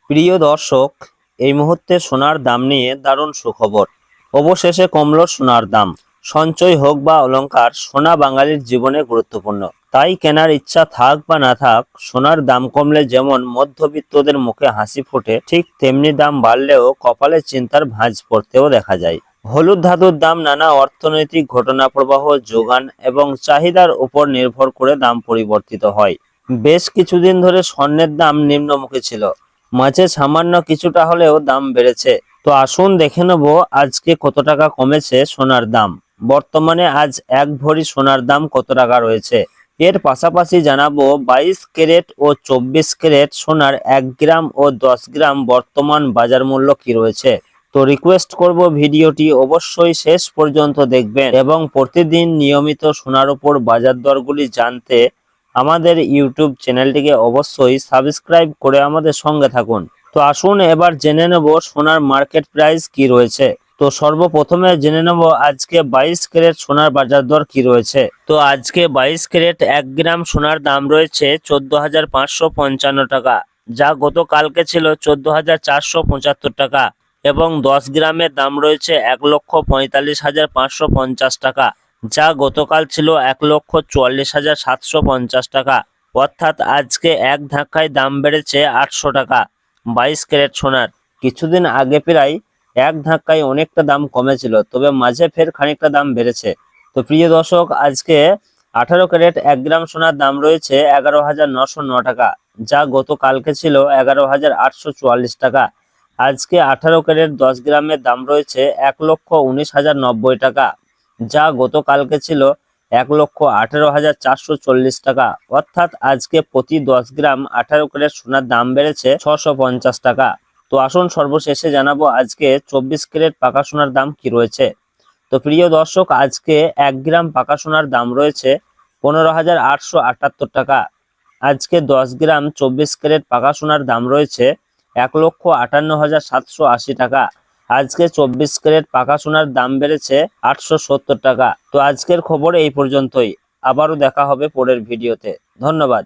প্রিয় দর্শক, এই মুহূর্তে সোনার দাম নিয়ে দারুণ সুখবর। অবশেষে কমলো সোনার দাম। সঞ্চয় হোক বা অলংকার, সোনা বাঙালির জীবনে গুরুত্বপূর্ণ। তাই কেনার ইচ্ছা থাক বা না থাক, সোনার দাম কমলে যেমন মধ্যবিত্তদের মুখে হাসি ফোটে, ঠিক তেমনি দাম বাড়লেও কপালে চিন্তার ভাঁজ পড়তেও দেখা যায়। হলুদ ধাতুর দাম নানা অর্থনৈতিক ঘটনা প্রবাহ, যোগান এবং চাহিদার উপর নির্ভর করে দাম পরিবর্তিত হয়। বেশ কিছুদিন ধরে স্বর্ণের দাম নিম্নমুখী ছিল, মাঝে সামান্য কিছুটা হলেও দাম বেড়েছে। তো আসুন দেখে নেব আজকে কত টাকা কমেছে সোনার দাম। বর্তমানে আজ এক ভরি সোনার দাম কত টাকা রয়েছে। এর পাশাপাশি জানাবো 22 ক্যারেট ও 24 ক্যারেট সোনার 1 গ্রাম ও 10 গ্রাম বর্তমান বাজার মূল্য কি রয়েছে। তো রিকোয়েস্ট করব ভিডিওটি অবশ্যই শেষ পর্যন্ত দেখবেন এবং প্রতিদিন নিয়মিত সোনার উপর বাজার দরগুলি জানতে আমাদের ইউটিউব চ্যানেলটিকে অবশ্যই সাবস্ক্রাইব করে আমাদের সঙ্গে থাকুন। তো আসুন এবার জেনে নেব সোনার মার্কেট প্রাইস কি রয়েছে। তো সর্বপ্রথমে জেনে নেব আজকে 22 ক্যারেট সোনার বাজার দর কি রয়েছে। তো আজকে 22 ক্যারেট 1 গ্রাম সোনার দাম রয়েছে 14,555 টাকা, যা গতকালকে ছিল 14,475 টাকা, এবং 10 গ্রামের দাম রয়েছে 1,45,550 টাকা, যা গতকাল ছিল 1,44,750 টাকা। অর্থাৎ আজকে এক ধাক্কায় দাম বেড়েছে 800 টাকা 22 ক্যারেট সোনার। কিছুদিন আগে প্রায় এক ধাক্কায় অনেকটা দাম কমেছিল, তবে মাঝে ফের খানিকটা দাম বেড়েছে। তো প্রিয় দর্শক, আজকে 18 ক্যারেট 1 গ্রাম সোনার দাম রয়েছে 11,909 টাকা, যা গতকালকে ছিল 11,844 টাকা। আজকে 18 ক্যারেট 10 গ্রামের দাম রয়েছে 1,19,090 টাকা, যা গতকালকে ছিল 1,18,440 টাকা। অর্থাৎ আজকে প্রতি 10 গ্রাম 18 ক্যারেট সোনার দাম বেড়েছে 650 টাকা। তো আসুন সর্বশেষে জানাবো আজকে 24 ক্যারেট পাকা সোনার দাম কি রয়েছে। তো প্রিয় দর্শক, আজকে 1 গ্রাম পাকা সোনার দাম রয়েছে 15,878 টাকা। আজকে 10 গ্রাম 24 ক্যারেট পাকা সোনার দাম রয়েছে 1,58,780 টাকা। আজকে 24 ক্যারেট পাকা সোনার দাম বেড়েছে 870 টাকা। তো আজকের খবর এই পর্যন্তই। আবারও দেখা হবে পরের ভিডিওতে। ধন্যবাদ।